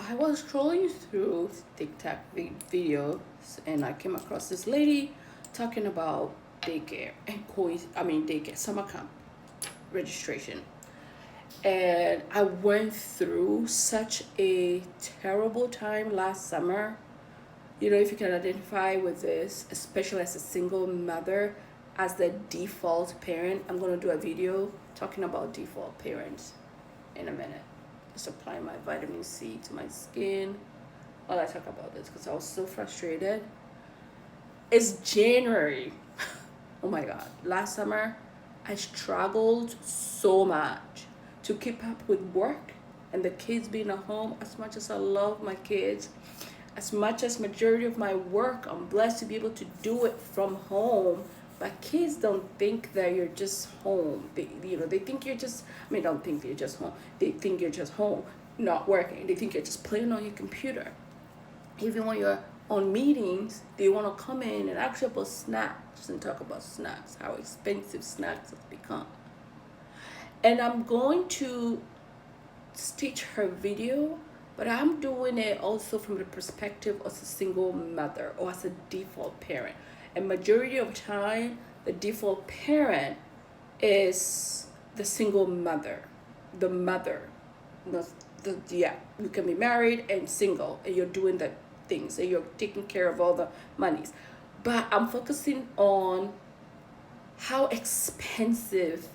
I was scrolling through TikTok videos and I came across this lady talking about daycare and daycare summer camp registration. And I went through such a terrible time last summer. You know, if you can identify with this, especially as a single mother, as the default parent, I'm going to do a video talking about default parents in a minute. Just applying my vitamin C to my skin while I talk about this because I was so frustrated. It's January. Oh my God. Last summer, I struggled so much to keep up with work and the kids being at home. As much as I love my kids, as much as majority of my work, I'm blessed to be able to do it from home. But kids don't think that you're just home. They think you're just, don't think you're just home. They think you're just home, not working. They think you're just playing on your computer. Even when you're on meetings, they want to come in and ask you about snacks and talk about snacks, how expensive snacks have become. And I'm going to stitch her video, but I'm doing it also from the perspective of a single mother or as a default parent. And majority of time, the default parent is the single mother, the mother. You can be married and single, and you're doing the things, and you're taking care of all the monies. But I'm focusing on how expensive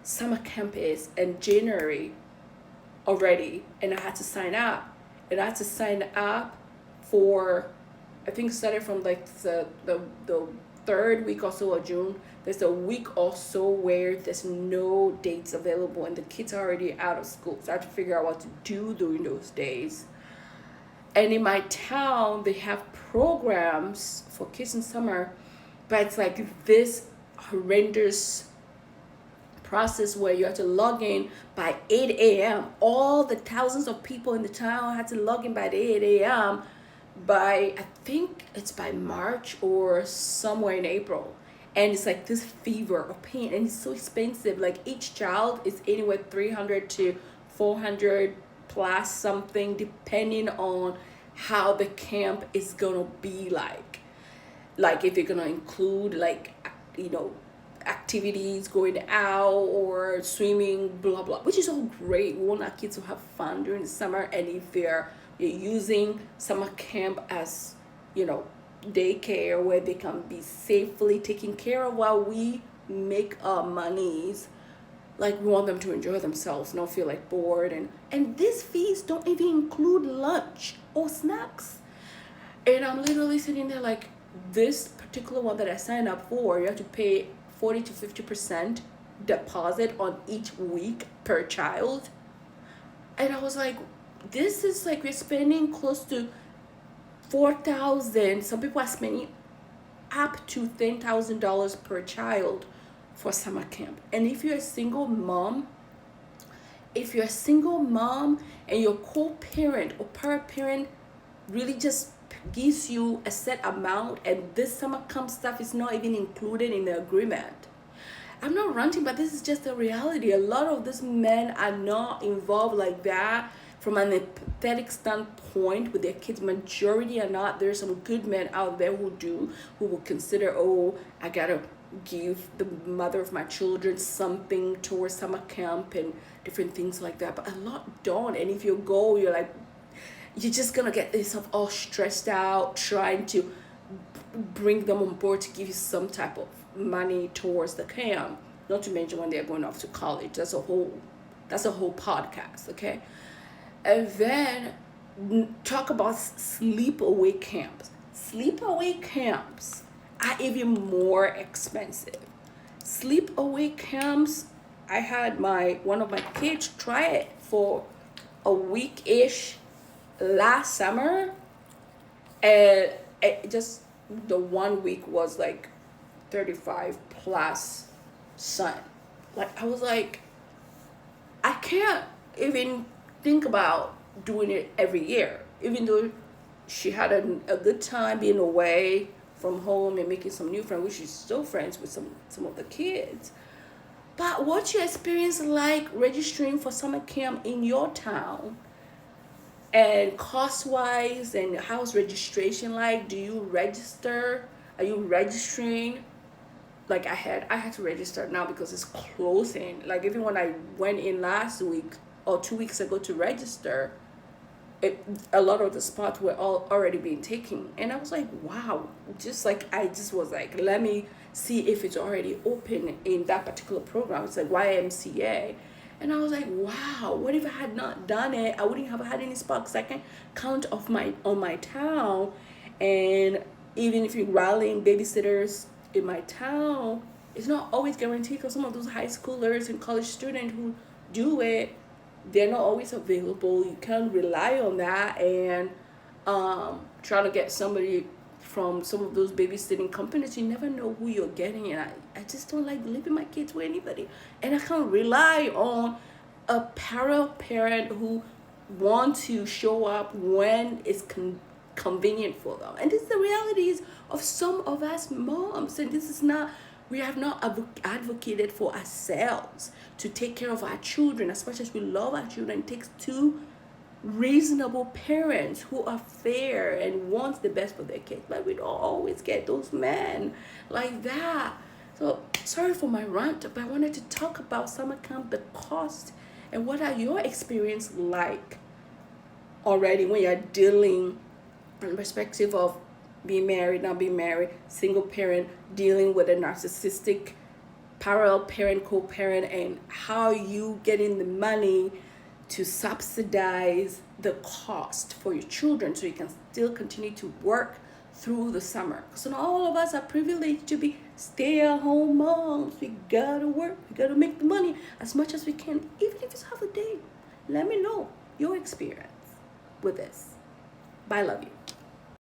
summer camp is in January already, and I had to sign up. And I had to sign up for, I think started from like the third week or so of June. There's a week or so where there's no dates available and the kids are already out of school. So I have to figure out what to do during those days. And in my town, they have programs for kids in summer, but it's like this horrendous process where you have to log in by 8 a.m. All the thousands of people in the town had to log in by 8 a.m. by, I think it's by March or somewhere in April. And it's like this fever of pain, and it's so expensive. Like each child is anywhere 300 to 400 plus something, depending on how the camp is gonna be like. Like if they're gonna include activities, going out or swimming, blah blah, which is all great. We want our kids to have fun during the summer. And if you're using summer camp as daycare where they can be safely taken care of while we make our monies, like we want them to enjoy themselves, not feel like bored. And these fees don't even include lunch or snacks. And I'm literally sitting there like, this particular one that I signed up for, you have to pay 40 to 50% deposit on each week per child. And I was like, this is like, we're spending close to $4,000. Some people are spending up to $10,000 per child for summer camp. And if you're a single mom, and your co-parent or parent really just gives you a set amount, and this summer camp stuff is not even included in the agreement. I'm not ranting, but this is just the reality. A lot of these men are not involved like that from an empathetic standpoint with their kids. Majority are not. There's some good men out there who will consider, I gotta give the mother of my children something towards summer camp and different things like that. But a lot don't. And if you go, you're just gonna get yourself all stressed out trying to bring them on board to give you some type of money towards the camp. Not to mention when they're going off to college. That's a whole podcast, okay? And then talk about sleepaway camps. Sleepaway camps are even more expensive. Sleepaway camps, I had one of my kids try it for a week-ish last summer, and the 1 week was like 35 plus sun. Like I was like, I can't even think about doing it every year, even though she had a good time being away from home and making some new friends, which she's still friends with some of the kids. But what's your experience like registering for summer camp in your town? And cost-wise, and how's registration like? Do you register? Are you registering? Like I had to register now because it's closing. Like even when I went in last week or 2 weeks ago to register, a lot of the spots were all already being taken, and I was like, wow. Just like I just was like, let me see if it's already open in that particular program. It's like YMCA. And I was like, wow, what if I had not done it? I wouldn't have had any spots. I can count off on my town. And even if you're rallying babysitters in my town, it's not always guaranteed, because some of those high schoolers and college students who do it, they're not always available. You can't rely on that. And trying to get somebody from some of those babysitting companies, you never know who you're getting. And I just don't like leaving my kids with anybody. And I can't rely on a parent who want to show up when it's convenient for them. And this is the realities of some of us moms. And this is not, we have not advocated for ourselves to take care of our children. As much as we love our children, it takes two reasonable parents who are fair and wants the best for their kids. But we don't always get those men like that. So sorry for my rant, but I wanted to talk about summer camp, the cost, and what are your experience like already when you're dealing from the perspective of being married, not being married, single parent, dealing with a narcissistic parallel parent, co-parent, and how you getting the money to subsidize the cost for your children so you can still continue to work through the summer. So not all of us are privileged to be stay-at-home moms. We gotta work, we gotta make the money as much as we can, even if it's half a day. Let me know your experience with this. Bye, love you.